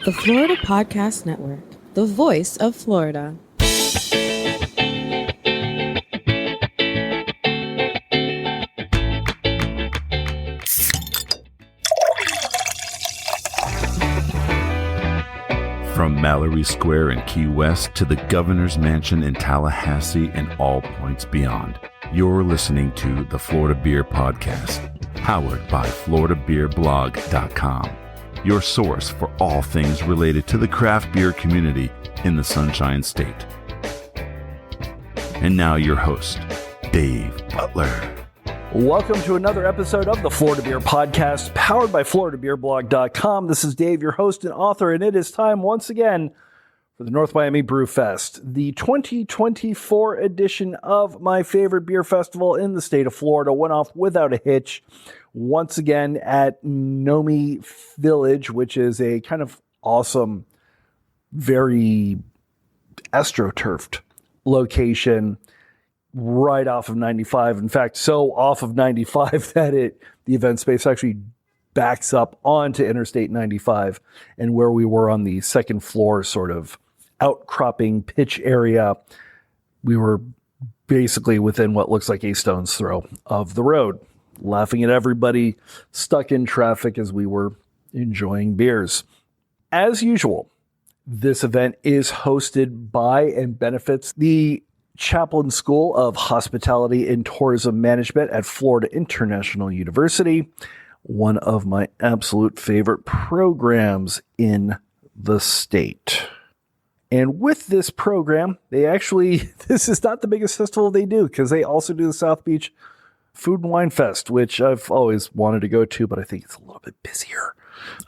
The Florida Podcast Network, the voice of Florida. From Mallory Square in Key West to the Governor's Mansion in Tallahassee and all points beyond, you're listening to the Florida Beer Podcast, powered by FloridaBeerBlog.com, your source for all things related to the craft beer community in the Sunshine State. And now your host, Dave Butler. Welcome to another episode of the Florida Beer Podcast, powered by FloridaBeerBlog.com. This is Dave, your host and author, and it is time once again for the North Miami Brewfest, the 2024 edition of my favorite beer festival in the state of Florida. Went off without a hitch once again at Nomi Village, which is a kind of awesome, very astroturfed location right off of 95. In fact, so off of 95 that the event space actually backs up onto Interstate 95, and where we were on the second floor sort of outcropping pitch area, we were basically within what looks like a stone's throw of the road, laughing at everybody stuck in traffic as we were enjoying beers. As usual, this event is hosted by and benefits the Chaplin School of Hospitality and Tourism Management at Florida International University, one of my absolute favorite programs in the state. And with this program, this is not the biggest festival they do, because they also do the South Beach Food and Wine Fest, which I've always wanted to go to, but I think it's a little bit busier.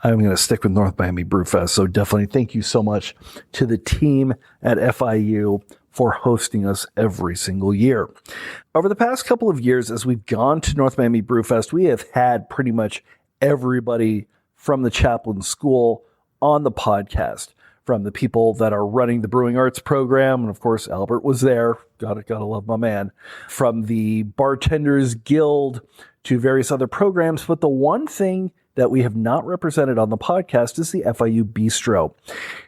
I'm going to stick with North Miami Brewfest, so definitely thank you so much to the team at FIU for hosting us every single year. Over the past couple of years, as we've gone to North Miami Brewfest, we have had pretty much everybody from the Chaplin School on the podcast, from the people that are running the Brewing Arts program, and of course, Albert was there. Gotta love my man. From the Bartenders Guild to various other programs, but the one thing that we have not represented on the podcast is the FIU Bistro.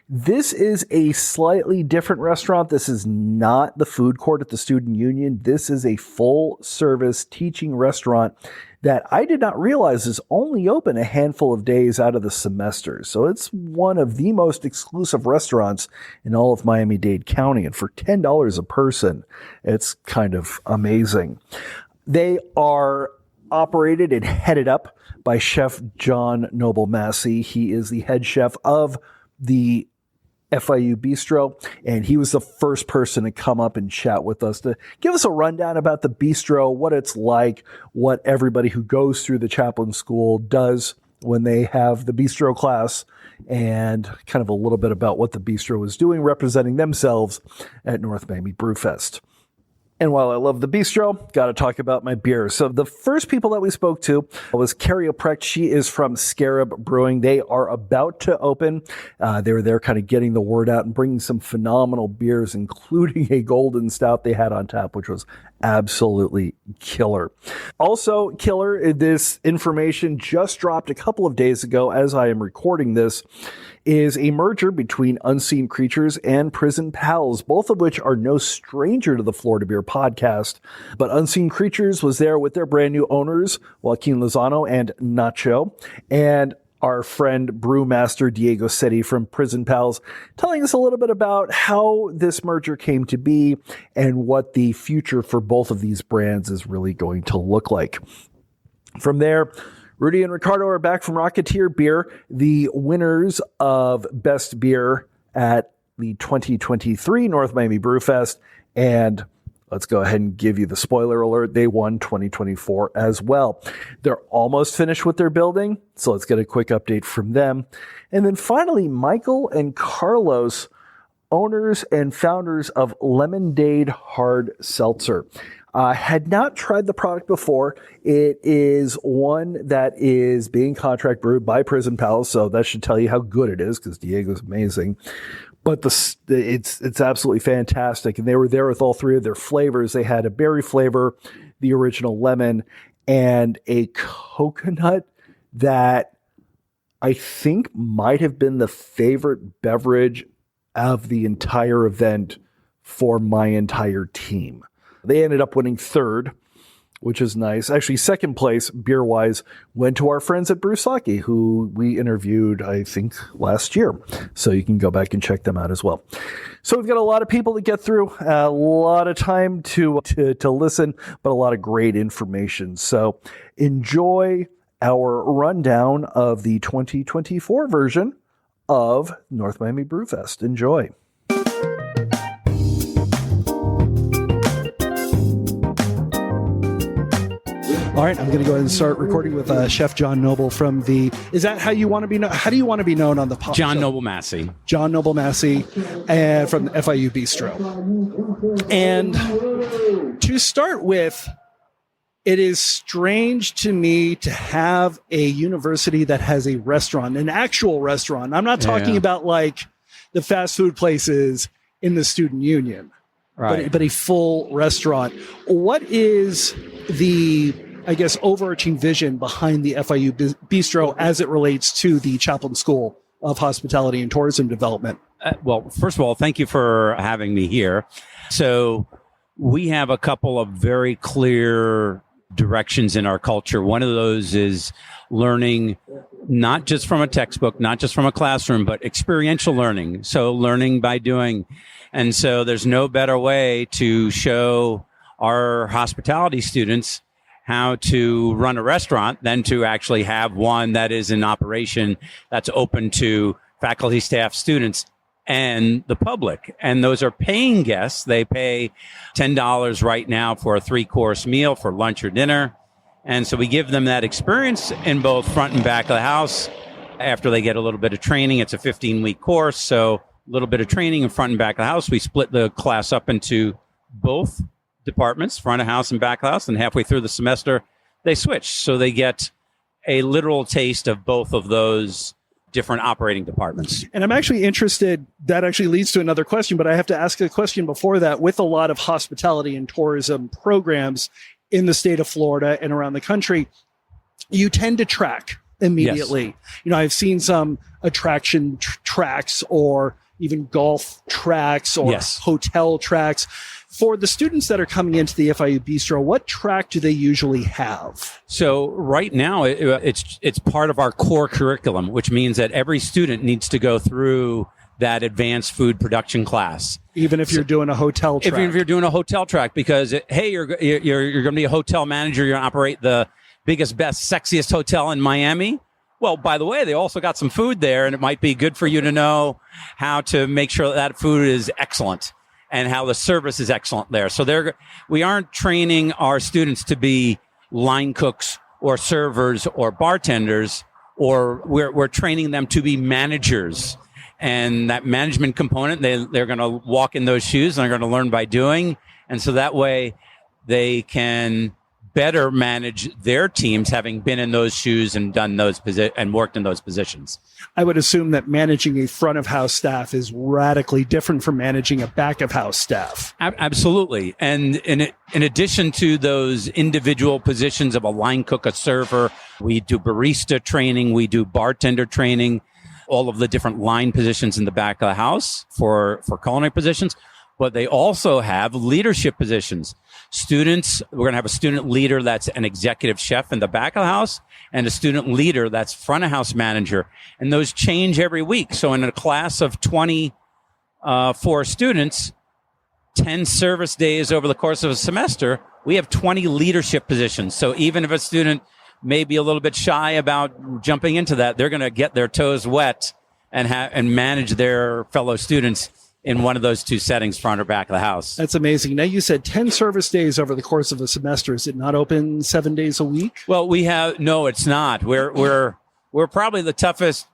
This is a slightly different restaurant. This is not the food court at the Student Union. This is a full-service teaching restaurant that I did not realize is only open a handful of days out of the semester. So it's one of the most exclusive restaurants in all of Miami-Dade County. And for $10 a person, it's kind of amazing. They are operated and headed up by Chef John Noble Massey. He is the head chef of the FIU Bistro, and he was the first person to come up and chat with us to give us a rundown about the bistro, what it's like, what everybody who goes through the Chaplin School does when they have the bistro class, and kind of a little bit about what the bistro is doing, representing themselves at North Miami Brewfest. And while I love the bistro, got to talk about my beer. So the first people that we spoke to was Carrie. She is from Scarab Brewing. They are about to open. They were there kind of getting the word out and bringing some phenomenal beers, including a Golden Stout they had on tap, which was absolutely killer. Also killer, this information just dropped a couple of days ago as I am recording this, is a merger between Unseen Creatures and Prison Pals, both of which are no stranger to the Florida Beer Podcast. But Unseen Creatures was there with their brand new owners, Joaquin Lozano and Nacho, and our friend Brewmaster Diego Setti from Prison Pals, telling us a little bit about how this merger came to be and what the future for both of these brands is really going to look like. From there, Rudy and Ricardo are back from Rocketeer Beer, the winners of Best Beer at the 2023 North Miami Brewfest. And let's go ahead and give you the spoiler alert. They won 2024 as well. They're almost finished with their building, so let's get a quick update from them. And then finally, Michael and Carlos, owners and founders of Lemondade Hard Seltzer. Had not tried the product before. It is one that is being contract brewed by Prison Pals, so that should tell you how good it is, because Diego's amazing. But it's absolutely fantastic, and they were there with all three of their flavors. They had a berry flavor, the original lemon, and a coconut that I think might have been the favorite beverage of the entire event for my entire team. They ended up winning third, which is nice. Actually, second place, beer-wise, went to our friends at Brewsaki, who we interviewed, I think, last year. So you can go back and check them out as well. So we've got a lot of people to get through, a lot of time to listen, but a lot of great information. So enjoy our rundown of the 2024 version of North Miami Brewfest. Enjoy. All right, I'm going to go ahead and start recording with Chef John Noble from the. Is that how you want to be known? How do you want to be known on the podcast? John Noble Massey. John Noble Massey, and from the FIU Bistro. And to start with, it is strange to me to have a university that has a restaurant, an actual restaurant. I'm not talking about like the fast food places in the student union, Right. but a full restaurant. What is the, I guess, overarching vision behind the FIU Bistro as it relates to the Chaplin School of Hospitality and Tourism Development? Well, first of all, thank you for having me here. So we have a couple of very clear directions in our culture. One of those is learning not just from a textbook, not just from a classroom, but experiential learning. So learning by doing. And so there's no better way to show our hospitality students how to run a restaurant than to actually have one that is in operation that's open to faculty, staff, students, and the public. And those are paying guests. They pay $10 right now for a 3-course meal for lunch or dinner. And so we give them that experience in both front and back of the house. After they get a little bit of training, it's a 15-week course. So a little bit of training in front and back of the house. We split the class up into both departments, front of house and back of house. And halfway through the semester, they switch. So they get a literal taste of both of those different operating departments. And I'm actually interested, that actually leads to another question, but I have to ask a question before that. With a lot of hospitality and tourism programs in the state of Florida and around the country, you tend to track immediately. Yes. You know, I've seen some attraction tracks or even golf tracks or hotel tracks. For the students that are coming into the FIU Bistro, what track do they usually have? So right now, it's part of our core curriculum, which means that every student needs to go through that advanced food production class. Even if you're doing a hotel track? Even if you're doing a hotel track, because, hey, you're going to be a hotel manager, you're going to operate the biggest, best, sexiest hotel in Miami. Well, by the way, they also got some food there, and it might be good for you to know how to make sure that food is excellent and how the service is excellent there. So we aren't training our students to be line cooks or servers or bartenders, or we're training them to be managers. And that management component, they're going to walk in those shoes and they're going to learn by doing. And so that way they can better manage their teams, having been in those shoes and done those and worked in those positions. I would assume that managing a front of house staff is radically different from managing a back of house staff. Absolutely. And in addition to those individual positions of a line cook, a server, we do barista training, we do bartender training, all of the different line positions in the back of the house for culinary positions. But they also have leadership positions. Students, we're going to have a student leader that's an executive chef in the back of the house and a student leader that's front of house manager. And those change every week. So in a class of 24 students, 10 service days over the course of a semester, we have 20 leadership positions. So even if a student may be a little bit shy about jumping into that, they're going to get their toes wet and manage their fellow students in one of those two settings, front or back of the house. That's amazing. Now, you said 10 service days over the course of a semester. Is it not open 7 days a week? Well, no, it's not. We're probably the toughest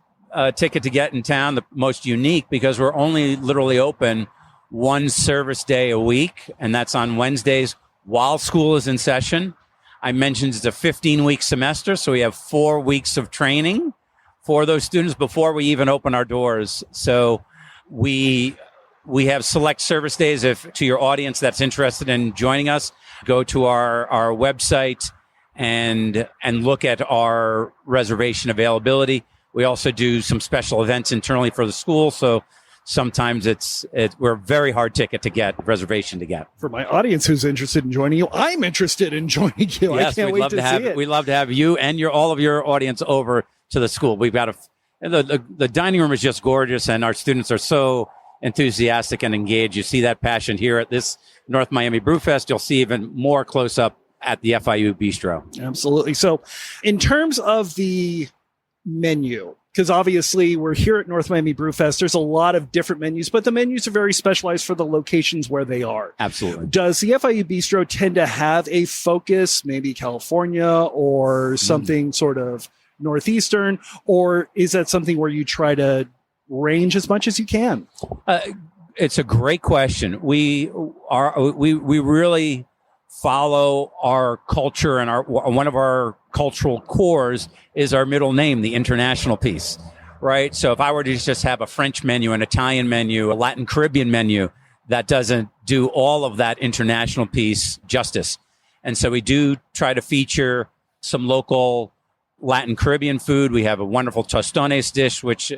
ticket to get in town, the most unique, because we're only literally open one service day a week, and that's on Wednesdays while school is in session. I mentioned it's a 15-week semester, so we have 4 weeks of training for those students before we even open our doors. So we have select service days. If to your audience that's interested in joining us, go to our website and look at our reservation availability. We also do some special events internally for the school. So sometimes we're a very hard ticket to get, reservation to get. For my audience who's interested in joining you, I'm interested in joining you. Yes, I can't wait to see it. We'd love to have you and all of your audience over to the school. We've got the dining room is just gorgeous, and our students are so enthusiastic and engaged. You see that passion here at this North Miami Brewfest. You'll see even more close up at the FIU Bistro. Absolutely. So in terms of the menu, because obviously we're here at North Miami Brewfest, there's a lot of different menus, but the menus are very specialized for the locations where they are. Absolutely. Does the FIU Bistro tend to have a focus, maybe California or something sort of Northeastern, or is that something where you try to range as much as you can? It's a great question. We really follow our culture, and one of our cultural cores is our middle name, the international piece, right? So if I were to just have a French menu, an Italian menu, a Latin Caribbean menu, that doesn't do all of that international piece justice. And so we do try to feature some local Latin Caribbean food. We have a wonderful tostones dish, which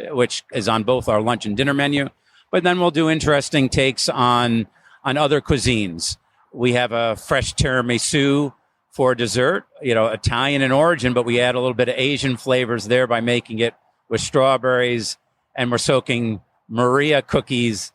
is on both our lunch and dinner menu. But then we'll do interesting takes on other cuisines. We have a fresh tiramisu for dessert, Italian in origin, but we add a little bit of Asian flavors there by making it with strawberries, and we're soaking Maria cookies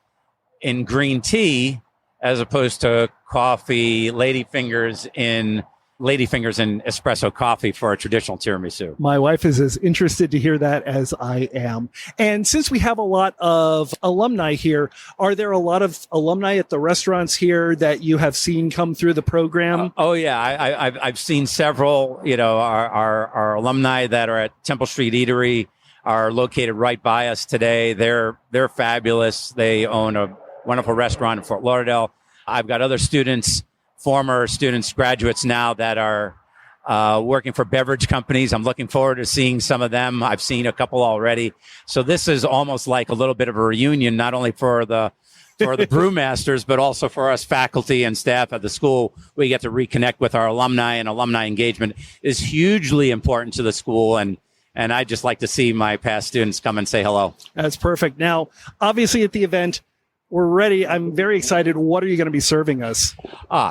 in green tea as opposed to coffee, ladyfingers in espresso coffee for a traditional tiramisu. My wife is as interested to hear that as I am. And since we have a lot of alumni here, are there a lot of alumni at the restaurants here that you have seen come through the program? Oh yeah, I've seen several. Our alumni that are at Temple Street Eatery are located right by us today. They're fabulous. They own a wonderful restaurant in Fort Lauderdale. I've got other students, former students, graduates now that are working for beverage companies. I'm looking forward to seeing some of them. I've seen a couple already. So this is almost like a little bit of a reunion, not only for the brewmasters, but also for us faculty and staff at the school. We get to reconnect with our alumni, and alumni engagement is hugely important to the school. And I just like to see my past students come and say hello. That's perfect. Now, obviously at the event, we're ready. I'm very excited. What are you going to be serving us?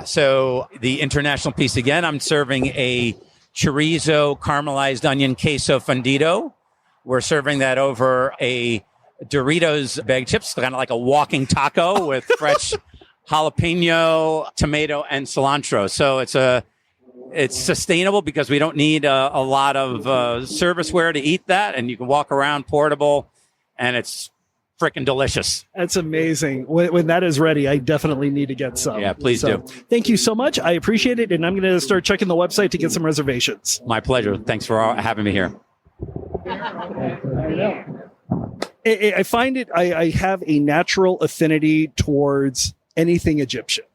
So the international piece again, I'm serving a chorizo caramelized onion queso fundido. We're serving that over a Doritos bag chips, kind of like a walking taco with fresh jalapeno, tomato, and cilantro. So it's sustainable because we don't need a lot of serviceware to eat that, and you can walk around portable, and it's freaking delicious. That's amazing. When that is ready, I definitely need to get some. Yeah, please do. Thank you so much. I appreciate it. And I'm going to start checking the website to get some reservations. My pleasure. Thanks for having me here. I find it, I have a natural affinity towards anything Egyptian.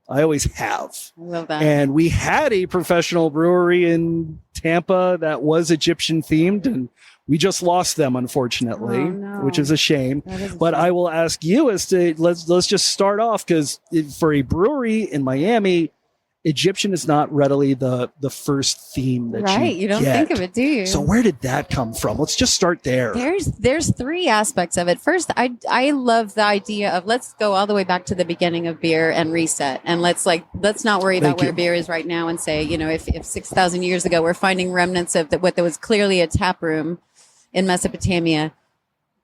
I always have. I love that. And we had a professional brewery in Tampa that was Egyptian themed, and we just lost them, unfortunately, which is a shame. But I will ask you as to, let's just start off, because for a brewery in Miami, Egyptian is not readily the first theme that you don't get. think of it, do you? So where did that come from? Let's just start there. There's three aspects of it. First, I love the idea of let's go all the way back to the beginning of beer and reset, and let's not worry about where beer is right now, and say, if 6,000 years ago we're finding remnants of what there was clearly a tap room in Mesopotamia.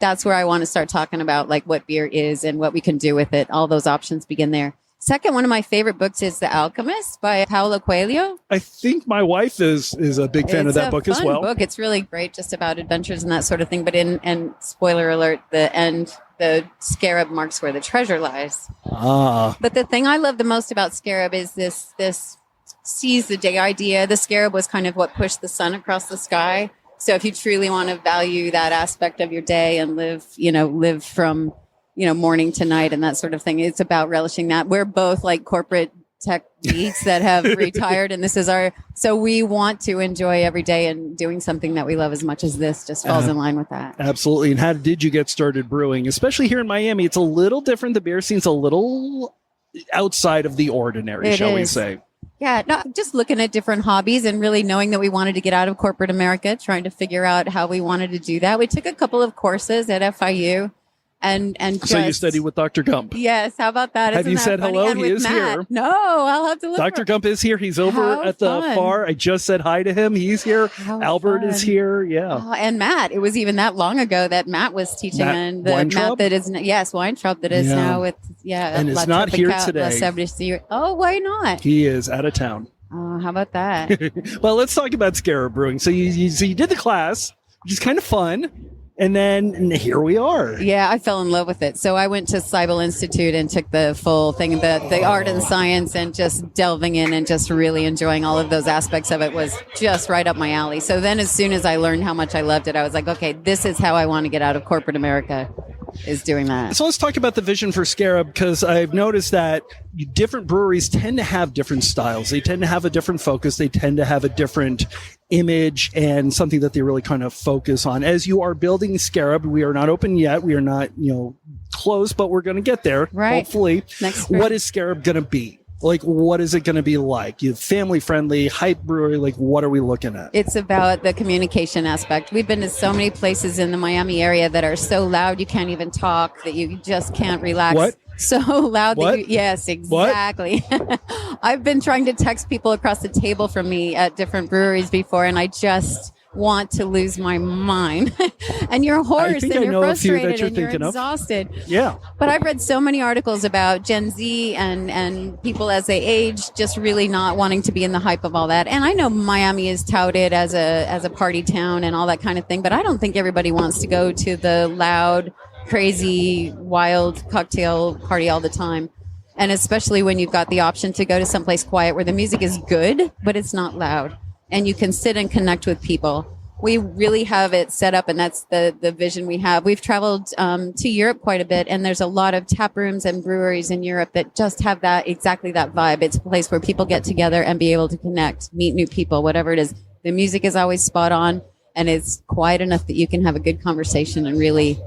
That's where I want to start talking about what beer is and what we can do with it. All those options begin there. Second, one of my favorite books is The Alchemist by Paulo Coelho. I think my wife is a big fan of that book as well. Book. It's really great, just about adventures and that sort of thing. But and spoiler alert, the scarab marks where the treasure lies. But the thing I love the most about Scarab is this seize the day idea. The scarab was kind of what pushed the sun across the sky. So if you truly want to value that aspect of your day and live from morning to night and that sort of thing, it's about relishing that. We're both corporate tech geeks that have retired, and this is so we want to enjoy every day, and doing something that we love as much as this just falls in line with that. Absolutely. And how did you get started brewing? Especially here in Miami, it's a little different. The beer scene's a little outside of the ordinary, shall we say. Yeah, no, just looking at different hobbies and really knowing that we wanted to get out of corporate America, trying to figure out how we wanted to do that. We took a couple of courses at FIU. And so you studied with Dr. Gump. Yes, how about that? Have you said hello? And he is Matt. Here. No, I'll have to look. Dr. Gump is here. He's over at the far. I just said hi to him. He's here. Albert is here. Yeah. Oh, and Matt. It was even that long ago that Matt was teaching, and the Matt that is Weintraub that is now with and is not here today. Oh, why not? He is out of town. Oh, how about that? Well, let's talk about Scarab Brewing. So you did the class, which is kind of fun. And then here we are. Yeah, I fell in love with it. So I went to Seibel Institute and took the full thing, the art and science, and just delving in and just really enjoying all of those aspects of it was just right up my alley. So then as soon as I learned how much I loved it, I was like, okay, this is how I want to get out of corporate America, is doing that. So let's talk about the vision for Scarab, because I've noticed that different breweries tend to have different styles. They tend to have a different focus. They tend to have a different image and something that they really kind of focus on. As you are building Scarab, we are not open yet. We are not, closed, but we're going to get there. Right. Hopefully. Next spring. What is Scarab going to be? Like, what is it going to be like? You family friendly, hype brewery. Like, what are we looking at? It's about the communication aspect. We've been to so many places in the Miami area that are so loud you can't even talk, that you just can't relax. What? So loud what? that yes, exactly. I've been trying to text people across the table from me at different breweries before, and I just want to lose my mind. And you're hoarse and you're frustrated and you're exhausted. Yeah. But I've read so many articles about Gen Z and people as they age just really not wanting to be in the hype of all that. And I know Miami is touted as a party town and all that kind of thing, but I don't think everybody wants to go to the loud, crazy, wild cocktail party all the time. And especially when you've got the option to go to someplace quiet where the music is good, but it's not loud. And you can sit and connect with people. We really have it set up, and that's the vision we have. We've traveled to Europe quite a bit, and there's a lot of tap rooms and breweries in Europe that just have exactly that vibe. It's a place where people get together and be able to connect, meet new people, whatever it is. The music is always spot on, and it's quiet enough that you can have a good conversation and really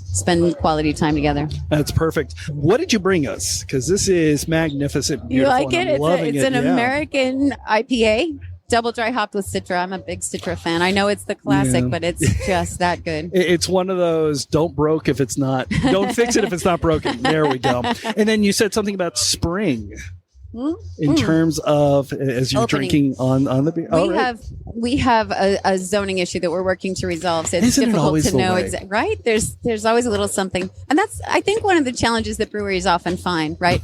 spend quality time together. That's perfect. What did you bring us? Because this is magnificent. You like it? It's an yeah. American IPA. Double dry hopped with Citra. I'm a big Citra fan. I know it's the classic, but it's just that good. It's one of those don't fix it if it's not broken. There we go. And then you said something about spring. In terms of as you're drinking on the beer. We have a zoning issue that we're working to resolve. So it's Isn't difficult to know exactly right. There's always a little something, and that's I think one of the challenges that breweries often find. Right,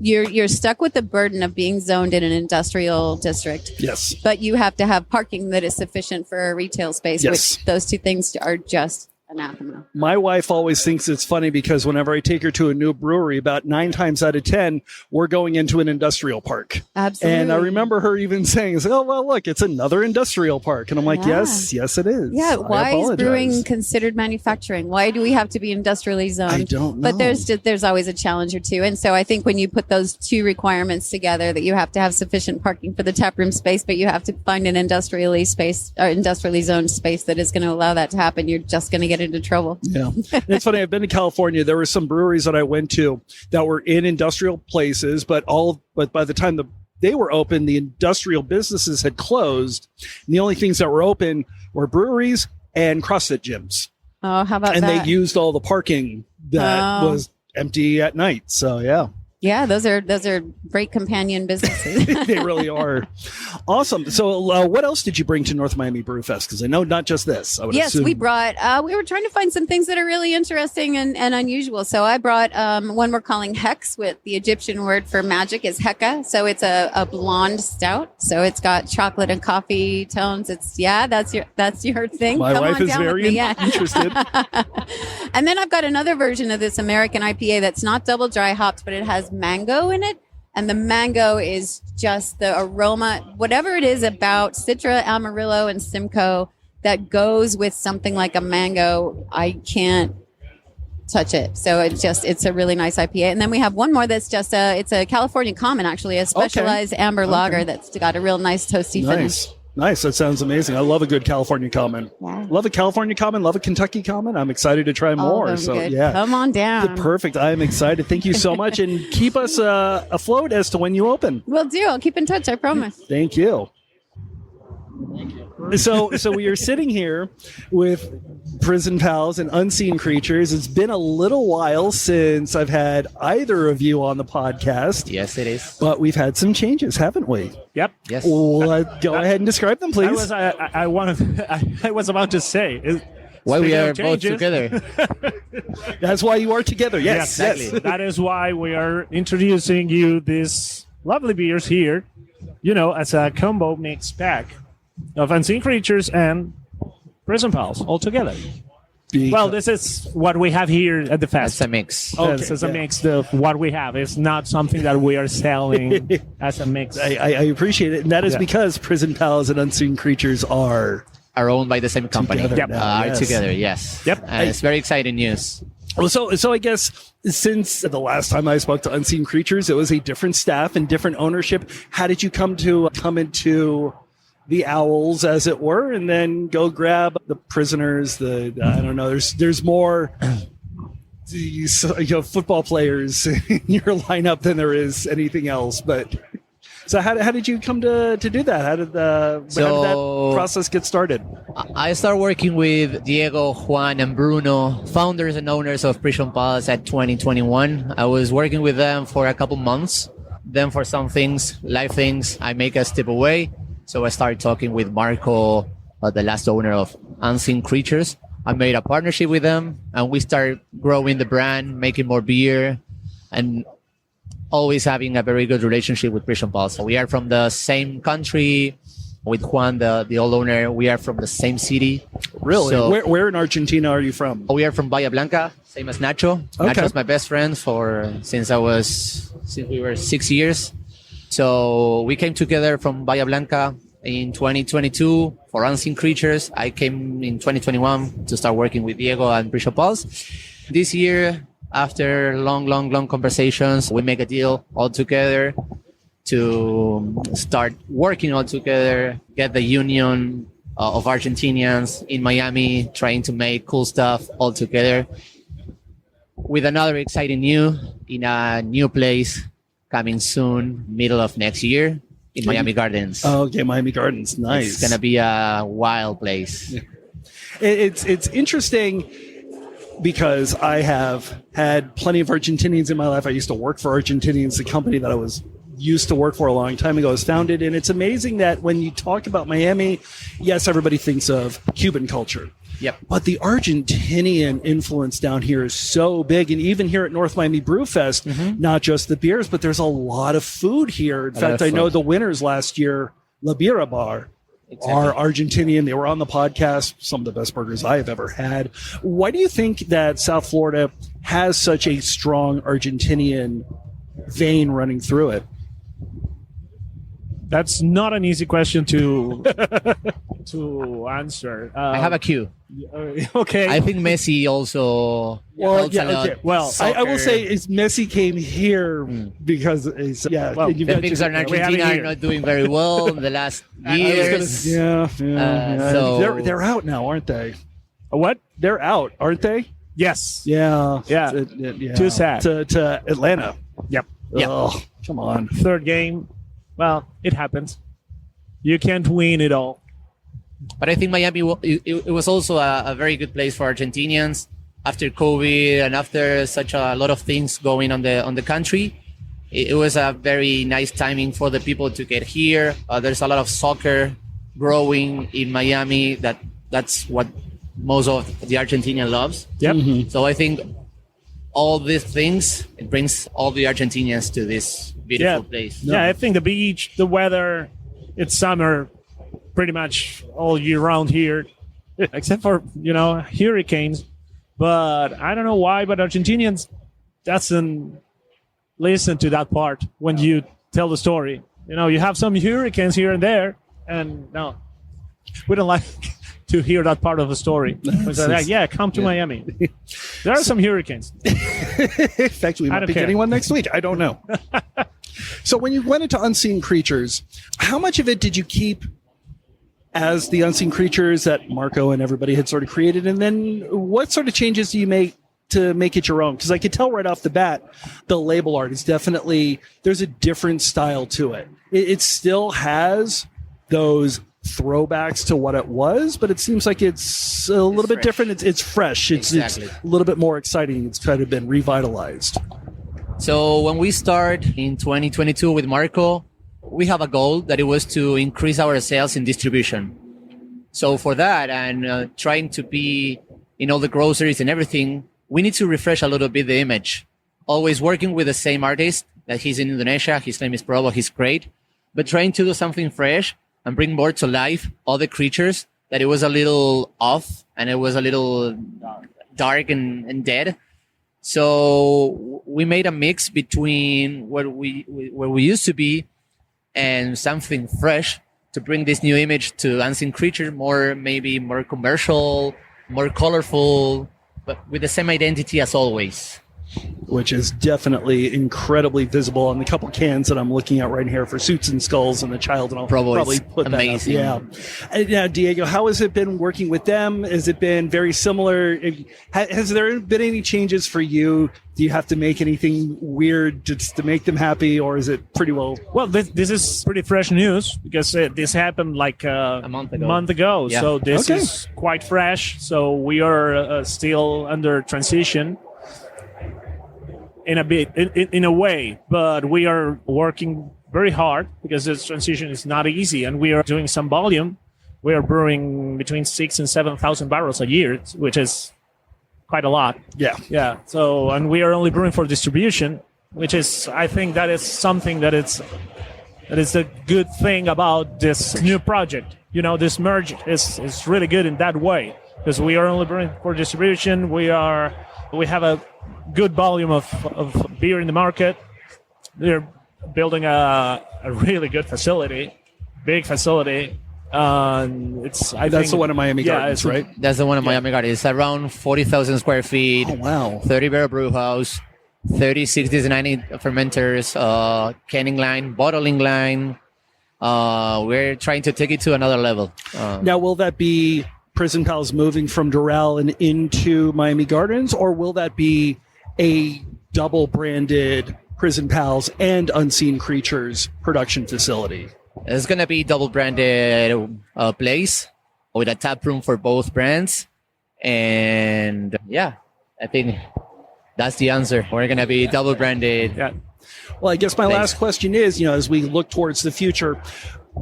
you're stuck with the burden of being zoned in an industrial district. Yes, but you have to have parking that is sufficient for a retail space. Yes. Which those two things are just anathema. My wife always thinks it's funny because whenever I take her to a new brewery, about 9 times out of 10, we're going into an industrial park. Absolutely. And I remember her even saying, oh, well, look, it's another industrial park. And I'm like, yes, it is. Yeah. Why is brewing considered manufacturing? Why do we have to be industrially zoned? I don't know. But there's always a challenge or two. And so I think when you put those two requirements together, that you have to have sufficient parking for the taproom space, but you have to find an industrially zoned space that is going to allow that to happen, you're just going to get into trouble. Yeah. And it's funny. I've been to California. There were some breweries that I went to that were in industrial places, but by the time they were open, the industrial businesses had closed. And the only things that were open were breweries and CrossFit gyms. Oh, how about that? And they used all the parking that was empty at night. So, yeah. Yeah, those are great companion businesses. They really are. Awesome. So what else did you bring to North Miami Brewfest? Because I know not just this. Yes, we brought, we were trying to find some things that are really interesting and unusual. So I brought one we're calling Hex, with the Egyptian word for magic is Heka. So it's a blonde stout. So it's got chocolate and coffee tones. That's your thing. My wife is very interested. And then I've got another version of this American IPA that's not double dry hopped, but it has mango in it, and the mango is just the aroma, whatever it is about Citra, Amarillo, and Simcoe that goes with something like a mango. I can't touch it. So it's a really nice IPA. And then we have one more that's just it's a California Common, actually, a specialized amber lager that's got a real nice toasty finish. Nice. That sounds amazing. I love a good California common. Yeah. Love a California common. Love a Kentucky common. I'm excited to try more. All So good. yeah, Come on down. perfect. I'm excited. Thank you so much, and keep us afloat as to when you open. Will do. I'll keep in touch. I promise. Thank you. So we are sitting here with Prison Pals and Unseen Creatures. It's been a little while since I've had either of you on the podcast. Yes, it is. But we've had some changes, haven't we? Yep. Yes. Well, go ahead and describe them, please. I was about to say. Why we speaking are of both changes- together. That's why you are together. Yes, exactly. That is why we are introducing you these lovely beers here, as a combo mix pack of Unseen Creatures and Prison Pals all together. Well, this is what we have here at the fest. It's a mix. Okay, This is a yeah. mix of what we have. It's not something that we are selling as a mix. I appreciate it. And that is Yeah. because Prison Pals and Unseen Creatures are... Are owned by the same company. Together Yep. now, Are yes. together, yes. Yep. And it's very exciting news. Well, so I guess since the last time I spoke to Unseen Creatures, it was a different staff and different ownership. How did you come into the Owls, as it were, and then go grab the prisoners? I don't know. There's more football players in your lineup than there is anything else. But so how did you come to do that? How did that process get started? I started working with Diego, Juan, and Bruno, founders and owners of Prison Palace at 2021. I was working with them for a couple months. Then for some things, life things, I make a step away. So I started talking with Marco, the last owner of Unseen Creatures. I made a partnership with them, and we started growing the brand, making more beer, and always having a very good relationship with Prison Palace. So we are from the same country. With Juan, the old owner, we are from the same city. Really? So Where in Argentina are you from? we are from Bahia Blanca, same as Nacho. Okay. Nacho's my best friend since we were 6 years. So we came together from Bahia Blanca in 2022 for Unseen Creatures. I came in 2021 to start working with Diego and Prison Palace. This year, after long conversations, we make a deal all together to start working all together, get the union of Argentinians in Miami, trying to make cool stuff all together with another exciting in a new place coming soon, middle of next year in Miami Gardens. Oh, okay, Miami Gardens. Nice. It's going to be a wild place. It's interesting because I have had plenty of Argentinians in my life. I used to work for Argentinians, the company that I was used to work for a long time ago was founded. And it's amazing that when you talk about Miami, yes, everybody thinks of Cuban culture. Yep. But the Argentinian influence down here is so big. And even here at North Miami Brewfest, not just the beers, but there's a lot of food here. In fact, I know the winners last year, La Birra Bar, are Argentinian. They were on the podcast. Some of the best burgers I have ever had. Why do you think that South Florida has such a strong Argentinian vein running through it? That's not an easy question to answer. I have a cue. Okay. I think Messi also helps a lot. Okay. Well, I will say is Messi came here because it's, Well, you've The got things to- in Argentina are not doing very well in the last years. Yeah. So- They're out now, aren't they? What? They're out, aren't they? Yes. Yeah. Yeah. Yeah. Too sad. To Atlanta. Yep. Yeah. Oh, come on. Third game. Well, it happens. You can't win it all. But I think Miami, it was also a very good place for Argentinians after COVID and after such a lot of things going on the country. It was a very nice timing for the people to get here. There's a lot of soccer growing in Miami. That's what most of the Argentinian loves. Yep. So I think all these things, it brings all the Argentinians to this beautiful place. Yeah, I think the beach, the weather, it's summer pretty much all year round here, except for, hurricanes. But I don't know why, but Argentinians doesn't listen to that part when you tell the story. You have some hurricanes here and there, and no, we don't like to hear that part of the story. So like, come to Miami. There are some hurricanes. In fact, we might be getting one next week. I don't know. So when you went into Unseen Creatures, how much of it did you keep as the Unseen Creatures that Marco and everybody had sort of created? And then what sort of changes do you make to make it your own? Because I could tell right off the bat, the label art is definitely, there's a different style to it. It still has those throwbacks to what it was, but it seems like it's a little bit different. It's fresh. It's a little bit more exciting. It's kind of been revitalized. So when we start in 2022 with Marco, we have a goal that it was to increase our sales in distribution. So for that, and trying to be in all the groceries and everything, we need to refresh a little bit the image. Always working with the same artist that he's in Indonesia. His name is Probo. He's great. But trying to do something fresh and bring more to life all the creatures that it was a little off and it was a little dark and dead. So we made a mix between where we used to be and something fresh to bring this new image to Unseen Creature, maybe more commercial, more colorful, but with the same identity as always. Which is definitely incredibly visible on the couple cans that I'm looking at right here for Suits and Skulls and the Child, and I'll probably put amazing. that up. Yeah. And now, Diego, how has it been working with them? Has it been very similar? Has there been any changes for you? Do you have to make anything weird just to make them happy, or is it pretty well? Well, this is pretty fresh news because this happened like a month ago. Yeah. So this is quite fresh. So we are still under transition. In a way, but we are working very hard because this transition is not easy, and we are doing some volume. We are brewing between 6,000 and 7,000 barrels a year, which is quite a lot. Yeah. So, and we are only brewing for distribution, which is, I think, that is something that is a good thing about this new project. You know, this merge is really good in that way because we are only brewing for distribution. We have a good volume of beer in the market. They're building a really good facility, big facility. That's the one in Miami Gardens, right? That's the one in Miami Gardens. It's around 40,000 square feet. Oh, wow. 30 barrel brew house, 30, 60, 90 fermenters, canning line, bottling line. We're trying to take it to another level. Now, will that be Prison Pals moving from Doral and into Miami Gardens, or will that be a double branded Prison Pals and Unseen Creatures production facility? It's going to be double branded place with a tap room for both brands. And yeah, I think that's the answer. We're going to be double branded. Yeah. Well, I guess my last question is, as we look towards the future,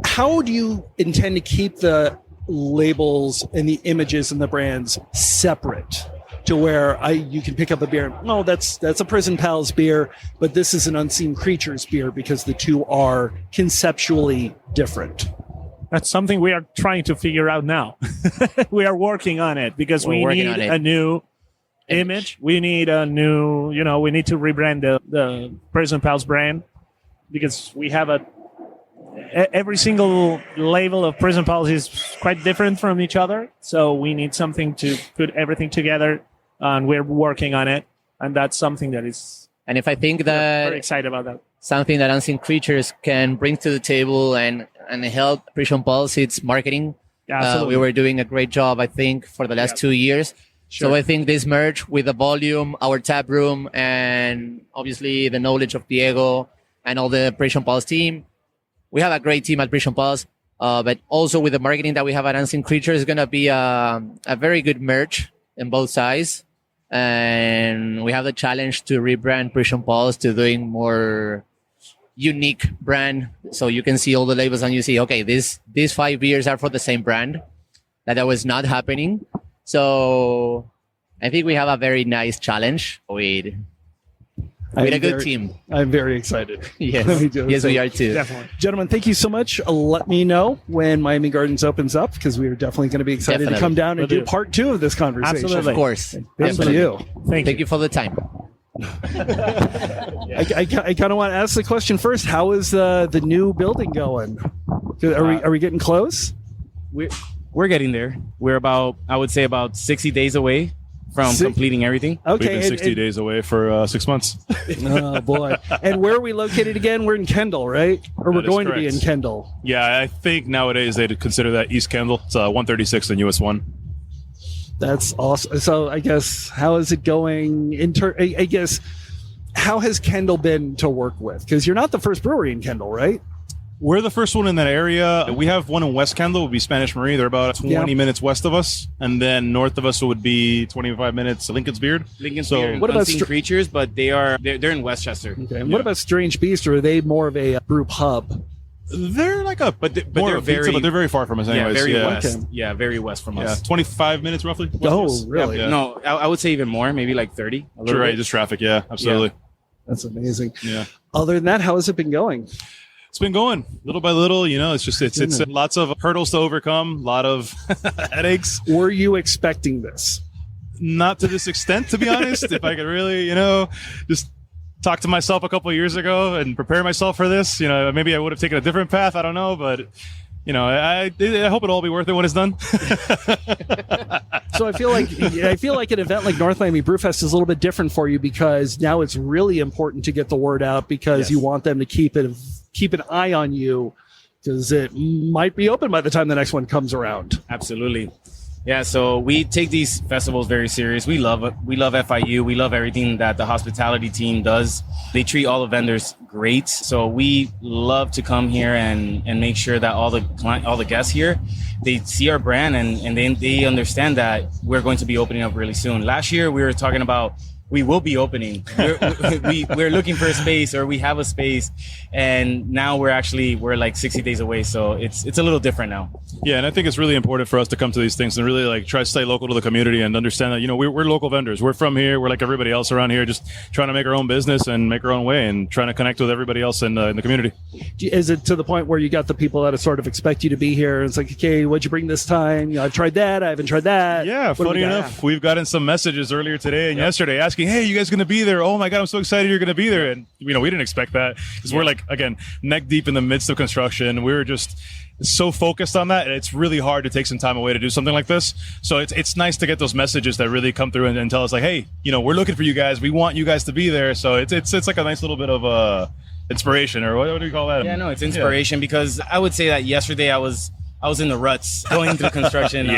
how do you intend to keep the labels and the images and the brands separate to where you can pick up a beer and, that's a Prison Pals beer, but this is an Unseen Creatures beer because the two are conceptually different? That's something we are trying to figure out now. We are working on it because we need a new image. We need a new, we need to rebrand the Prison Pals brand because we have every single label of Prison Pals is quite different from each other. So we need something to put everything together, and we're working on it. And that's something that is. And if I think that very excited about that, something that Unseen Creatures can bring to the table and help Prison Pals, it's marketing. We were doing a great job, I think, for the last 2 years. Sure. So I think this merge with the volume, our tap room, and obviously the knowledge of Diego and all the Prison Pals team. We have a great team at Prison Pals, but also with the marketing that we have at Unseen Creatures, it's going to be a very good merge in both sides. And we have the challenge to rebrand Prison Pals to doing more unique brand. So you can see all the labels and you see, okay, these 5 beers are for the same brand. That was not happening. So I think we have a very nice challenge with a good team. I'm very excited. Yes, we are too. Definitely. Gentlemen, thank you so much. Let me know when Miami Gardens opens up because we are definitely going to be excited to come down and do part 2 of this conversation. Absolutely. Of course. Thank you. Thank you for the time. I kind of want to ask the question first. How is the new building going? Are we getting close? We're getting there. We're about 60 days away from completing everything. Okay. We've been 60 days away for 6 months. Oh, boy. And where are we located again? We're in Kendall, right? Or we're going to be in Kendall. Yeah, I think nowadays they'd consider that East Kendall. It's 136 and US 1. That's awesome. So I guess, how is it going? I guess, how has Kendall been to work with? Because you're not the first brewery in Kendall, right? We're the first one in that area. We have one in West Kendall, would be Spanish Marie. They're about 20 minutes west of us. And then north of us would be 25 minutes Lincoln's Beard. Lincoln's Beard. What about Creatures? But they're in Westchester. Okay. And what about Strange Bistro? Are they more of a brew pub? They're like a, but they're very far from us anyways. Very west. Okay. Yeah, very west from us. 25 minutes roughly. Oh, really? Yeah. No, I would say even more, maybe like 30. Sure, right, just traffic. Yeah, absolutely. Yeah. That's amazing. Yeah. Other than that, how has it been going? It's been going little by little, it's lots of hurdles to overcome, a lot of headaches. Were you expecting this? Not to this extent, to be honest. If I could really, just talk to myself a couple of years ago and prepare myself for this, maybe I would have taken a different path. I don't know, but I hope it'll all be worth it when it's done. So I feel like an event like North Miami Brewfest is a little bit different for you because now it's really important to get the word out because you want them to keep an eye on you because it might be open by the time the next one comes around. Absolutely. Yeah, so we take these festivals very serious. We love it. We love FIU. We love everything that the hospitality team does. They treat all the vendors great. So we love to come here and make sure that all the guests here, they see our brand and they understand that we're going to be opening up really soon. Last year, we were talking about we will be opening. We're looking for a space, or we have a space, and now we're like 60 days away. So it's a little different now. Yeah, and I think it's really important for us to come to these things and really like try to stay local to the community and understand that we're local vendors. We're from here. We're like everybody else around here, just trying to make our own business and make our own way and trying to connect with everybody else in the community. Is it to the point where you got the people that sort of expect you to be here? It's like, okay, what'd you bring this time? I've tried that. I haven't tried that. Yeah, funny enough, we've gotten some messages earlier today and yesterday asking, hey, you guys going to be there? Oh my God, I'm so excited you're going to be there. And, we didn't expect that because we're like, again, neck deep in the midst of construction. We were just so focused on that. And it's really hard to take some time away to do something like this. So it's nice to get those messages that really come through and tell us like, hey, we're looking for you guys. We want you guys to be there. So it's like a nice little bit of inspiration, or what do you call that? Yeah, no, it's inspiration because I would say that yesterday I was in the ruts going through construction.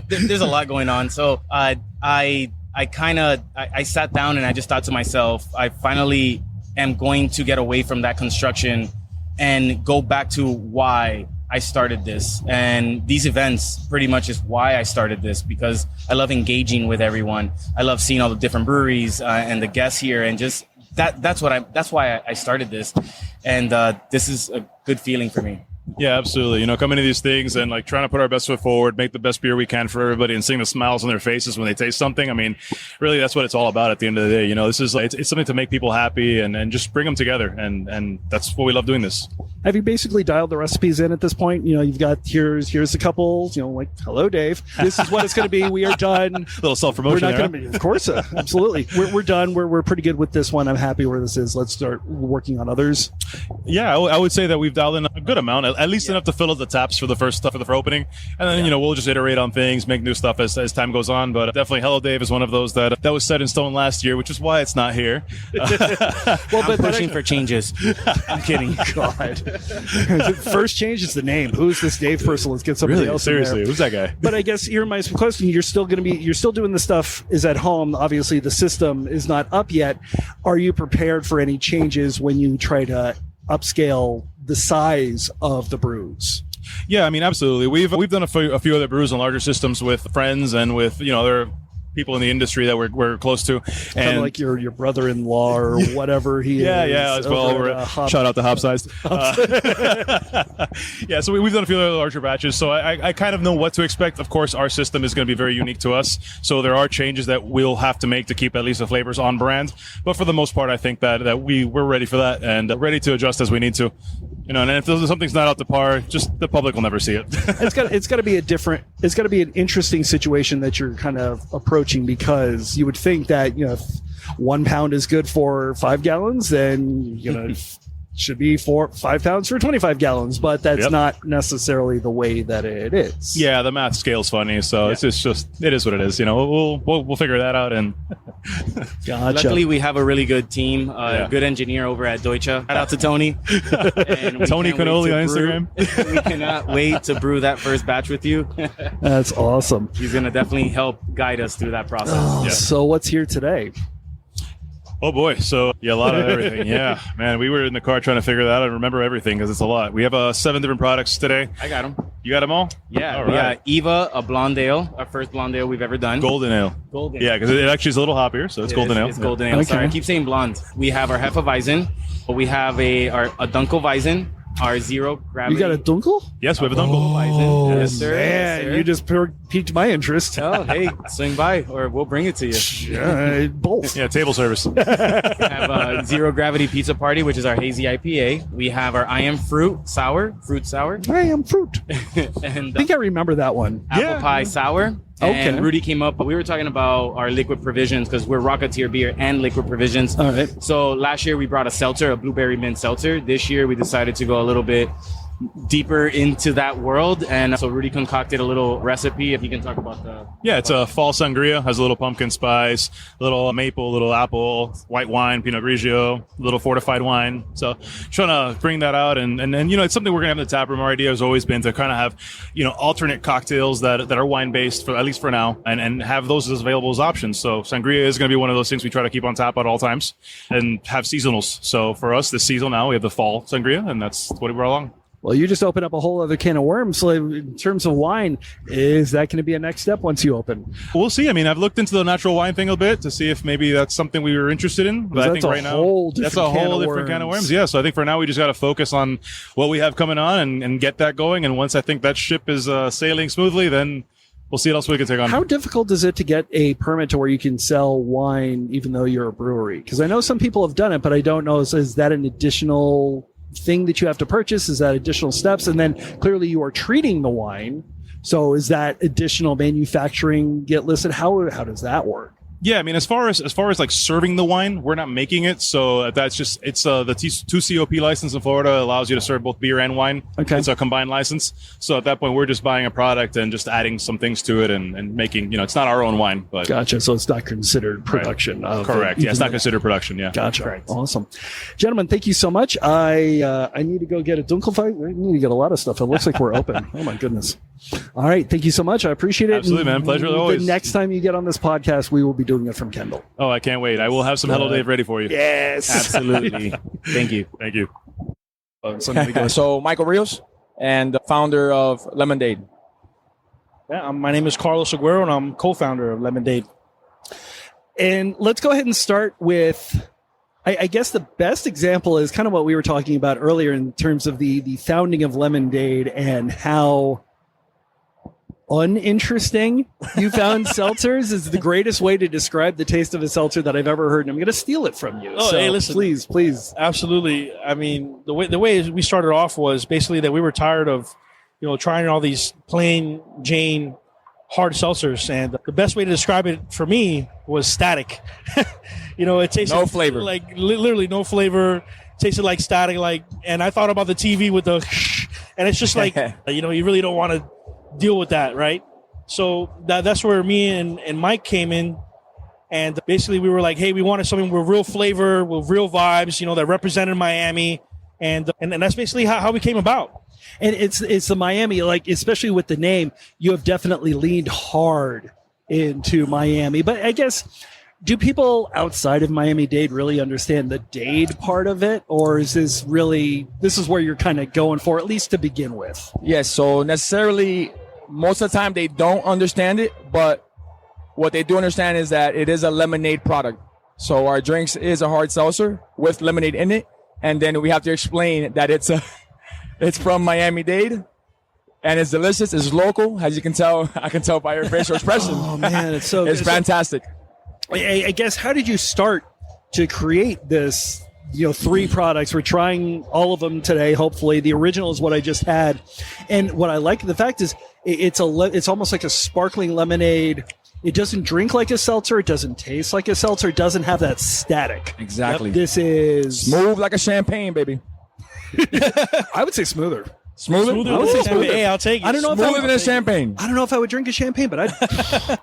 There's a lot going on. So I sat down and I just thought to myself, I finally am going to get away from that construction and go back to why I started this. And these events pretty much is why I started this, because I love engaging with everyone. I love seeing all the different breweries and the guests here, and just that's why I started this. And this is a good feeling for me. Yeah, absolutely. Coming to these things and like trying to put our best foot forward, make the best beer we can for everybody, and seeing the smiles on their faces when they taste something. I mean, really, that's what it's all about at the end of the day. This is like, it's something to make people happy and just bring them together. And that's what we love doing this. Have you basically dialed the recipes in at this point? You've got here's the couple, like, hello, Dave. This is what it's going to be. We are done. A little self-promotion We're not going to be, of course, absolutely. We're done. We're pretty good with this one. I'm happy where this is. Let's start working on others. Yeah, I would say that we've dialed in a good amount, at least enough to fill up the taps for the first stuff for opening, and then we'll just iterate on things, make new stuff as time goes on. But definitely, Hello Dave is one of those that was set in stone last year, which is why it's not here. I'm pushing for changes. I'm kidding. God, first change is the name. Who's this Dave person? Let's get somebody else. Seriously, in there. Who's that guy? But I guess here my question: you're still doing the stuff is at home. Obviously, the system is not up yet. Are you prepared for any changes when you try to upscale the size of the brews? Yeah, I mean, absolutely. We've done a few other brews on larger systems with friends and with other people in the industry that we're close to, and kind of like your brother-in-law or whatever he is. Yeah, as well. Shout out to Hopsized. Yeah, so we've done a few other larger batches, so I kind of know what to expect. Of course, our system is going to be very unique to us, so there are changes that we'll have to make to keep at least the flavors on brand. But for the most part, I think that we're ready for that and ready to adjust as we need to. And if something's not up to par, just the public will never see it. It's got to be an interesting situation that you're kind of approaching, because you would think that if 1 pound is good for 5 gallons, then should be 5 pounds for 25 gallons, but that's not necessarily the way that it is. Yeah, the math scale's funny, so it's just it is what it is. You know, we'll figure that out. And gotcha. Luckily, we have a really good team, good engineer over at Deutsche. Shout out to Tony. And Tony Cannoli on Instagram. We cannot wait to brew that first batch with you. That's awesome. He's going to definitely help guide us through that process. So what's here today? Oh boy, so a lot of everything. Yeah, man, we were in the car trying to figure that out and remember everything because it's a lot. We have 7 different products today. I got them. You got them all? Yeah, all we right. got Eva, a blonde ale, our first blonde ale we've ever done. Golden ale. Golden. Yeah, because it actually is a little hoppier, so it's golden ale. It's golden ale. Okay. Sorry, I keep saying blonde. We have our Hefeweizen. We have a Dunkelweizen, our zero gravity. You got a dunkel? Yes, we have a Dunkel. Oh, Yes, sir. man, Yes, sir. you just piqued my interest. Oh, hey, swing by or we'll bring it to you. Both. Yeah, table service. We have a Zero Gravity Pizza Party, which is our hazy IPA. We have our I Am Fruit Sour. I am fruit. And I think I remember that one. Apple Pie Sour. Okay. And Rudy came up, we were talking about our liquid provisions because we're Rocketeer Beer and liquid provisions. All right. So last year we brought a seltzer, a blueberry mint seltzer. This year we decided to go a little bit deeper into that world, and so Rudy concocted a little recipe. If you can talk about the It's a fall sangria, has a little pumpkin spice, little maple, little apple, white wine, Pinot Grigio, little fortified wine. So trying to bring that out, and it's something we're gonna have in the tap room. Our idea has always been to kind of have alternate cocktails that are wine based for at least for now, and have those as available as options. So sangria is gonna be one of those things we try to keep on tap at all times, and have seasonals. So for us, this season now we have the fall sangria, and that's what we're along. Well, you just opened up a whole other can of worms. So in terms of wine, is that going to be a next step once you open? We'll see. I mean, I've looked into the natural wine thing a bit to see if maybe that's something we were interested in. But I think right now that's a whole different can of worms. Yeah. So I think for now we just got to focus on what we have coming on and get that going. And once I think that ship is sailing smoothly, then we'll see what else we can take on. How difficult is it to get a permit to where you can sell wine even though you're a brewery? Because I know some people have done it, but I don't know. Is that an additional thing that you have to purchase? Is that additional steps? And then clearly you are treating the wine. So is that additional manufacturing get listed? How does that work? Yeah, I mean, as far as like serving the wine, we're not making it, so that's just the 2COP license in Florida allows you to serve both beer and wine. Okay, it's a combined license. So at that point, we're just buying a product and just adding some things to it and making. It's not our own wine, but gotcha. So it's not considered production. Right. Correct. Yeah, it's not considered production. Yeah, gotcha. Correct. Awesome, gentlemen. Thank you so much. I need to go get a Dunkelfein. I need to get a lot of stuff. It looks like we're open. Oh my goodness. All right, thank you so much. I appreciate it. Absolutely, man. Pleasure always. The next time you get on this podcast, we will be doing it from Kendall. Oh, I can't wait. I will have some Hello Dave ready for you. Yes. Absolutely. Thank you. Thank you. So Michael Rios and the founder of Lemondade. Yeah, my name is Carlos Aguero, and I'm co-founder of Lemondade. And let's go ahead and start with, I guess the best example is kind of what we were talking about earlier in terms of the founding of Lemondade and how uninteresting you found seltzers is the greatest way to describe the taste of a seltzer that I've ever heard. And I'm going to steal it from you. Oh, so hey, listen. Please. Absolutely. I mean, the way we started off was basically that we were tired of, trying all these plain Jane hard seltzers. And the best way to describe it for me was static. It tasted no flavor, like literally no flavor. Tasted like static, and I thought about the TV with the, and it's just like, you really don't want to deal with that, right? So that's where me and Mike came in, and basically we were like, hey, we wanted something with real flavor, with real vibes, that represented Miami, and that's basically how we came about. And it's the Miami, especially with the name, you have definitely leaned hard into Miami. But I guess, do people outside of Miami-Dade really understand the Dade part of it? Or is this is where you're kind of going for, at least to begin with? Yes, so necessarily, most of the time they don't understand it, but what they do understand is that it is a lemonade product. So our drinks is a hard seltzer with lemonade in it, and then we have to explain that it's from Miami-Dade, and it's delicious, it's local, as you can tell, I can tell by your facial expression. Oh man, it's it's fantastic. I guess, how did you start to create this, 3 products? We're trying all of them today, hopefully. The original is what I just had. And what I like, the fact is, it's almost like a sparkling lemonade. It doesn't drink like a seltzer. It doesn't taste like a seltzer. It doesn't have that static. Exactly. This is... smooth like a champagne, baby. I would say smoother. Smoother? I would say champagne. Hey, I'll take it. I don't know if Smoother than a champagne. I don't know if I would drink a champagne, but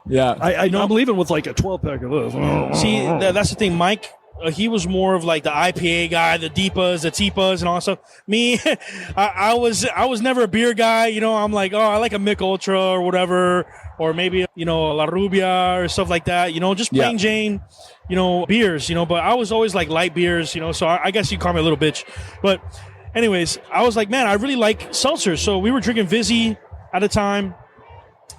Yeah. I know I'm leaving with like a 12-pack of this. See, that's the thing. Mike, he was more of like the IPA guy, the Deepas, the Teepas, and all that stuff. Me, I was never a beer guy. You know, I'm like, oh, I like a Mick Ultra or whatever, or maybe, you know, a La Rubia or stuff like that. You know, just plain Jane, you know, beers. You know, but I was always like light beers. You know, so I guess you call me a little bitch. But anyways, I was like, man, I really like seltzers. So we were drinking Vizzy at the time,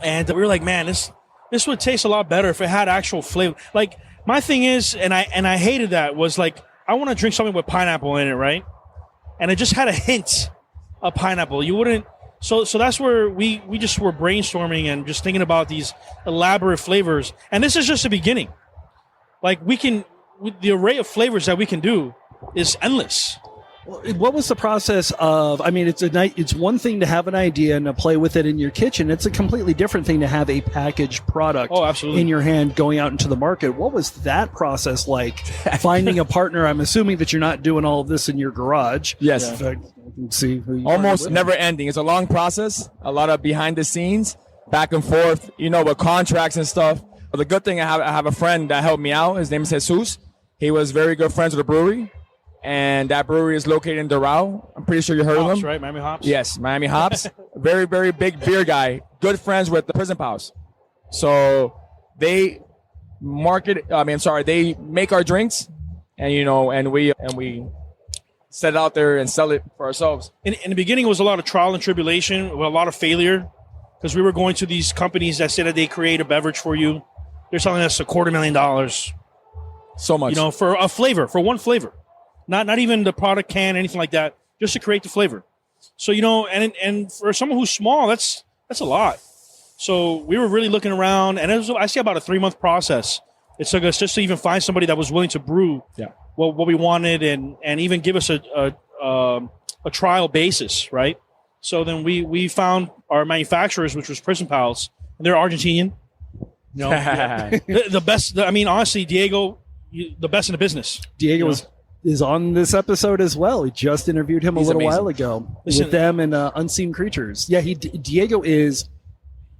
and we were like, man, this would taste a lot better if it had actual flavor. Like, my thing is, and I hated that, was like, I want to drink something with pineapple in it, right? And it just had a hint of pineapple. You wouldn't. So that's where we just were brainstorming and just thinking about these elaborate flavors. And this is just the beginning. Like, the array of flavors that we can do is endless. What was the process of? I mean, it's one thing to have an idea and to play with it in your kitchen. It's a completely different thing to have a packaged product in your hand going out into the market. What was that process like? Finding a partner. I'm assuming that you're not doing all of this in your garage. Yes. In fact, I can see who you Almost never ending. It's a long process. A lot of behind the scenes, back and forth. You know, with contracts and stuff. But the good thing, I have a friend that helped me out. His name is Jesus. He was very good friends with the brewery. And that brewery is located in Doral. I'm pretty sure you heard of them. Right? Miami Hops? Yes, Miami Hops. Very, very big beer guy. Good friends with the Prison Pals. So they they make our drinks, and you know, and we set it out there and sell it for ourselves. In the beginning, it was a lot of trial and tribulation, a lot of failure, because we were going to these companies that say that they create a beverage for you. They're selling us $250,000. So much. You know, for a flavor, for one flavor. Not even the product can, anything like that, just to create the flavor. So, you know, and for someone who's small, that's a lot. So we were really looking around, and I say about a 3-month process. It took us just to even find somebody that was willing to brew what we wanted and even give us a trial basis, right? So then we found our manufacturers, which was Prison Pals, and they're Argentinian. You know, the best. I mean, honestly, Diego, the best in the business. Diego is on this episode as well. We just interviewed him a little while ago with them and Unseen Creatures. Yeah, Diego is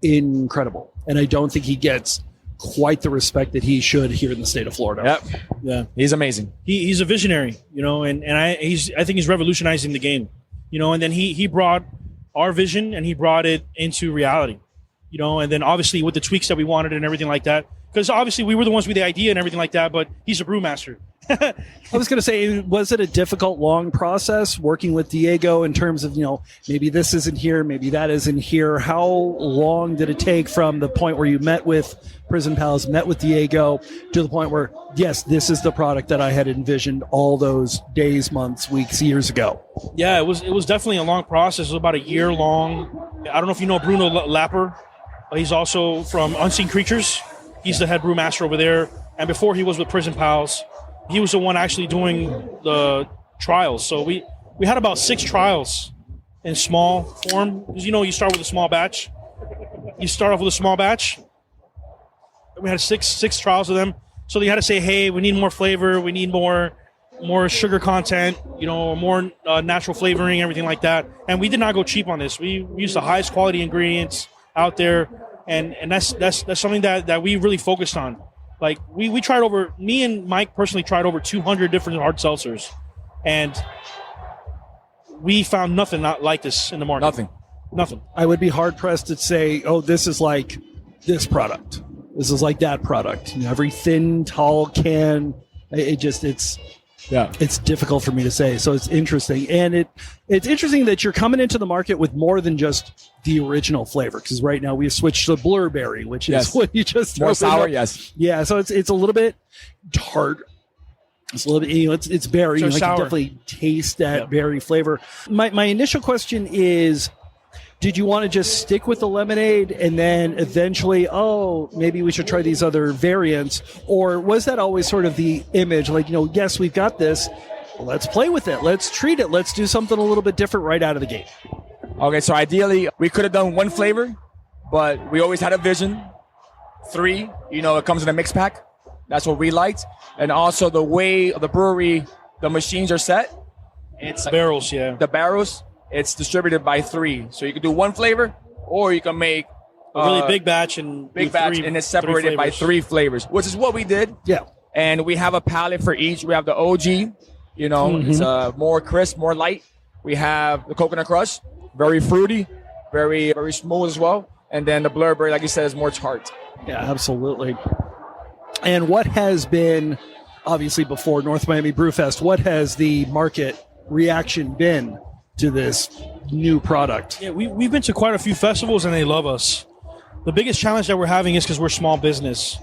incredible, and I don't think he gets quite the respect that he should here in the state of Florida. Yep. Yeah, he's amazing. He's a visionary, you know, and I think he's revolutionizing the game, you know. And then he brought our vision and he brought it into reality, you know. And then obviously with the tweaks that we wanted and everything like that, because obviously we were the ones with the idea and everything like that, but he's a brewmaster. I was going to say, was it a difficult, long process working with Diego in terms of, you know, maybe this isn't here, maybe that isn't here? How long did it take from the point where you met with Prison Pals, met with Diego, to the point where, yes, this is the product that I had envisioned all those days, months, weeks, years ago? Yeah, it was definitely a long process. It was about a year long. I don't know if you know Bruno Lapper. He's also from Unseen Creatures. He's the head brewmaster over there. And before he was with Prison Pals, he was the one actually doing the trials. So we had about 6 trials in small form. Because, you know, you start with a small batch. You start off with a small batch. We had six trials of them. So they had to say, hey, we need more flavor. We need more sugar content, you know, more natural flavoring, everything like that. And we did not go cheap on this. We used the highest quality ingredients out there. And that's something that we really focused on. Like, we tried me and Mike personally tried over 200 different hard seltzers, and we found nothing not like this in the market. Nothing. I would be hard-pressed to say, oh, this is like this product. This is like that product. You know, every thin, tall can, it's difficult for me to say. So it's interesting. And it's interesting that you're coming into the market with more than just the original flavor, because right now we've switched to blueberry, which is what you just more sour. Yes. Yeah. So it's a little bit tart. It's a little bit, you know, it's berry. You can definitely taste that berry flavor. My initial question is, did you want to just stick with the lemonade and then eventually, maybe we should try these other variants? Or was that always sort of the image? Like, you know, yes, we've got this. Let's play with it. Let's treat it. Let's do something a little bit different right out of the gate. Okay, so ideally, we could have done 1 flavor, but we always had a vision. 3, you know, it comes in a mix pack. That's what we liked. And also the way the brewery, the machines are set, It's barrels, yeah. The barrels, it's distributed by 3. So you can do 1 flavor, or you can make a really big batch and and it's separated by 3 flavors, which is what we did. Yeah. And we have a palette for each. We have the OG, it's more crisp, more light. We have the coconut crush, very fruity, very, very smooth as well. And then the blurberry, like you said, is more tart. Yeah, absolutely. And what has been, obviously before North Miami Brewfest, what has the market reaction been to this new product? Yeah, we've been to quite a few festivals and they love us. The biggest challenge that we're having is because we're small business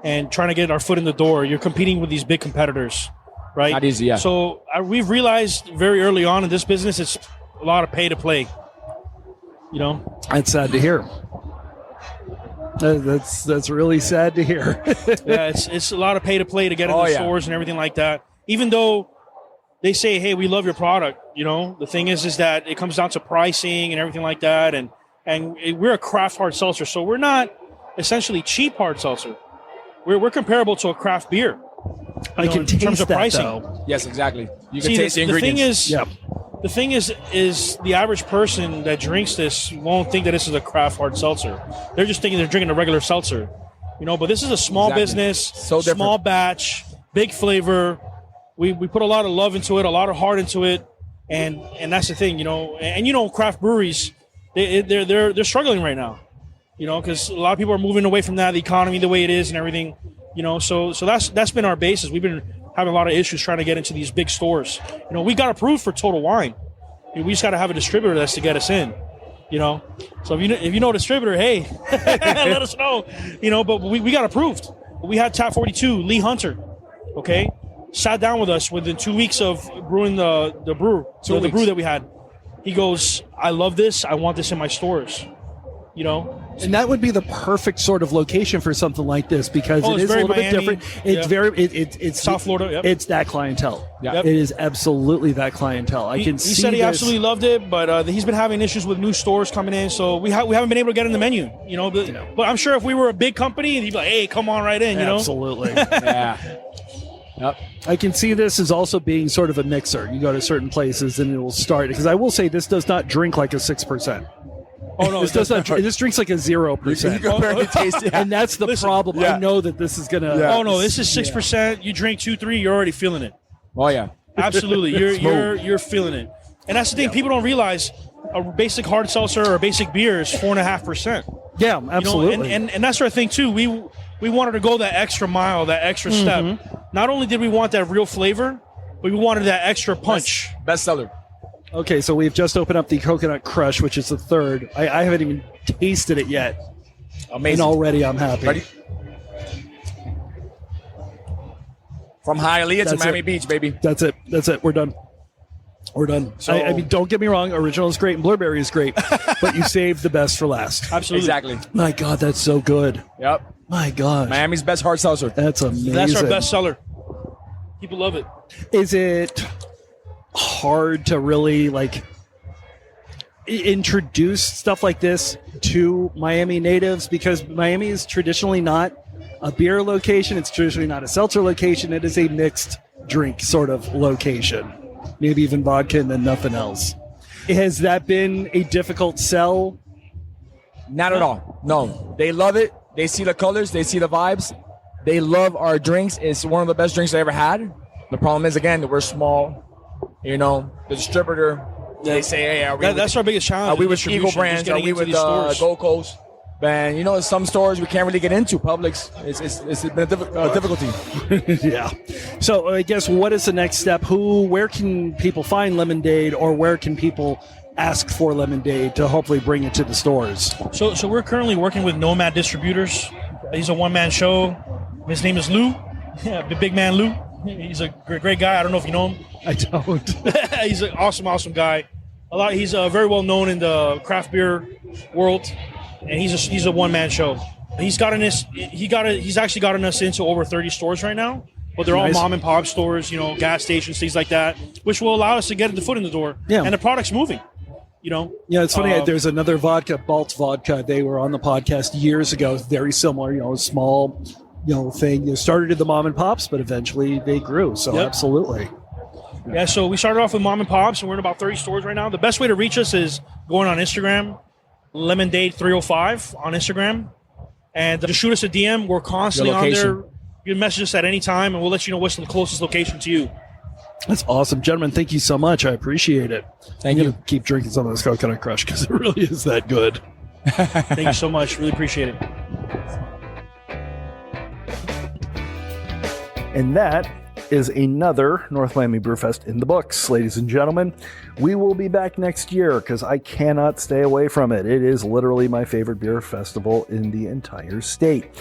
and trying to get our foot in the door. You're competing with these big competitors, right? Not easy, yeah. So we've realized very early on in this business, it's a lot of pay to play. That's sad to hear. That's really sad to hear. Yeah, it's a lot of pay to play to get in the stores and everything like that. Even though they say, hey, we love your product, the thing is that it comes down to pricing and everything like that. And we're a craft hard seltzer, so we're not essentially cheap hard seltzer. We're comparable to a craft beer. I can taste in terms of that, pricing. though. Yes, exactly. You can taste the ingredients. The thing is the average person that drinks this won't think that this is a craft hard seltzer. They're just thinking they're drinking a regular seltzer. But this is a small business, small batch, big flavor. We put a lot of love into it, a lot of heart into it, and that's the thing, And craft breweries, they're struggling right now, because a lot of people are moving away from that, the economy the way it is and everything, So that's been our basis. We've been having a lot of issues trying to get into these big stores. We got approved for Total Wine. We just got to have a distributor that's to get us in. So if you know a distributor, hey, let us know. But we got approved. We had Tap 42, Lee Hunter, okay, sat down with us within 2 weeks of brewing the brew that we had. He goes, I love this. I want this in my stores. And that would be the perfect sort of location for something like this because it is a little Miami, bit different. It's very it's South Florida. Yep. It's that clientele. Yeah. It is absolutely that clientele. He said he absolutely loved it, but he's been having issues with new stores coming in, so we haven't been able to get in the menu. But I'm sure if we were a big company, he'd be like, hey, come on right in. Absolutely. Yeah. Yep. I can see this as also being sort of a mixer. You go to certain places and it will start because I will say this does not drink like a 6%. Oh no, this does not. This drinks like a 0%. You can barely taste it. And that's the problem. Yeah. I know that this is gonna. Yeah. Oh no, this is 6%. You drink 2-3, you're already feeling it. Oh yeah, absolutely. You're feeling it. And that's the thing. People don't realize a basic hard seltzer or a basic beer is 4.5%. Yeah, absolutely. And that's our thing too. We wanted to go that extra mile, that extra step. Not only did we want that real flavor, but we wanted that extra punch. Best seller. Okay, so we've just opened up the Coconut Crush, which is the third. I haven't even tasted it yet. Amazing. And already I'm happy. Ready? From Hialeah to Miami Beach, baby. That's it. We're done. So, I mean, don't get me wrong. Original is great and Blueberry is great, but you saved the best for last. Absolutely. Exactly. My God, that's so good. Yep. My God. Miami's best hard seltzer. That's amazing. That's our best seller. People love it. Is it hard to really introduce stuff like this to Miami natives because Miami is traditionally not a beer location. It's traditionally not a seltzer location. It is a mixed drink sort of location. Maybe even vodka and then nothing else. Has that been a difficult sell? Not at all. No. They love it. They see the colors. They see the vibes. They love our drinks. It's one of the best drinks I ever had. The problem is, again, that we're small. The distributor, they say, hey, that's our biggest challenge. Are we with Eagle Brands? Are we with Gold Coast? And, some stores we can't really get into. Publix, it's been a difficulty. Yeah. So I guess what is the next step? Where can people find Lemondade or where can people ask for Lemondade to hopefully bring it to the stores? So we're currently working with Nomad Distributors. He's a one-man show. His name is Lou. Yeah, the big man Lou. He's a great guy. I don't know if you know him. I don't. He's an awesome guy. He's very well known in the craft beer world, and he's a one man show. He's actually gotten us into over 30 stores right now, but they're all mom and pop stores, gas stations, things like that, which will allow us to get the foot in the door. Yeah. And the product's moving. Yeah, it's funny. There's another vodka, Balt's Vodka. They were on the podcast years ago. Very similar, small, thing. Started in the mom and pops, but eventually they grew. So absolutely. Yeah, so we started off with mom and pops, and we're in about 30 stores right now. The best way to reach us is going on Instagram, Lemondade 305 on Instagram, and just shoot us a DM. We're constantly on there. You can message us at any time, and we'll let you know what's the closest location to you. That's awesome. Gentlemen, thank you so much. I appreciate it. Thank I'm you. going to keep drinking some of this Coconut Crush because it really is that good. Thank you so much. Really appreciate it. And that is another North Miami Brewfest in the books. Ladies and gentlemen, we will be back next year because I cannot stay away from it. It is literally my favorite beer festival in the entire state.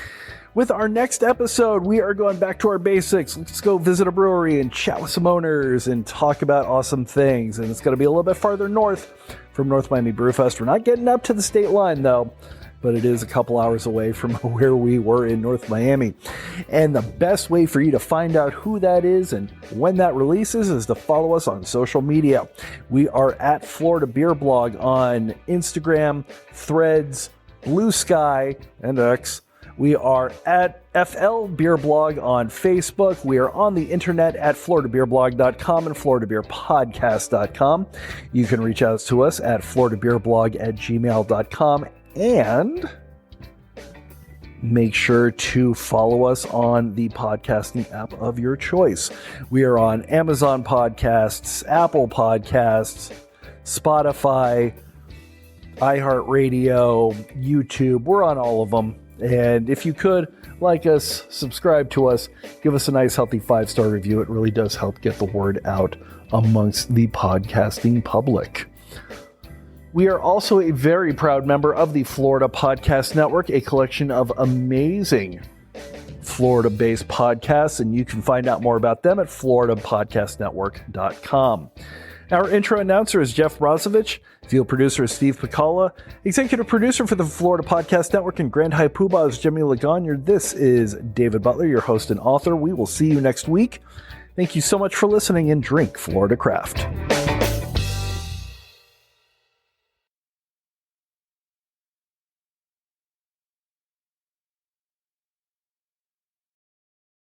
With our next episode, we are going back to our basics. Let's go visit a brewery and chat with some owners and talk about awesome things. And it's going to be a little bit farther north from North Miami Brewfest. We're not getting up to the state line, though, but it is a couple hours away from where we were in North Miami. And the best way for you to find out who that is and when that releases is to follow us on social media. We are at Florida Beer Blog on Instagram, Threads, Blue Sky, and X. We are at FL Beer Blog on Facebook. We are on the internet at floridabeerblog.com and floridabeerpodcast.com. You can reach out to us at floridabeerblog@gmail.com. And make sure to follow us on the podcasting app of your choice. We are on Amazon Podcasts, Apple Podcasts, Spotify, iHeartRadio, YouTube. We're on all of them. And if you could, like us, subscribe to us, give us a nice, healthy 5-star review. It really does help get the word out amongst the podcasting public. We are also a very proud member of the Florida Podcast Network, a collection of amazing Florida-based podcasts, and you can find out more about them at floridapodcastnetwork.com. Our intro announcer is Jeff Brozovich. Field producer is Steve Piccola. Executive producer for the Florida Podcast Network and Grand High Poobah is Jimmy Lagonier. This is David Butler, your host and author. We will see you next week. Thank you so much for listening, and drink Florida Craft.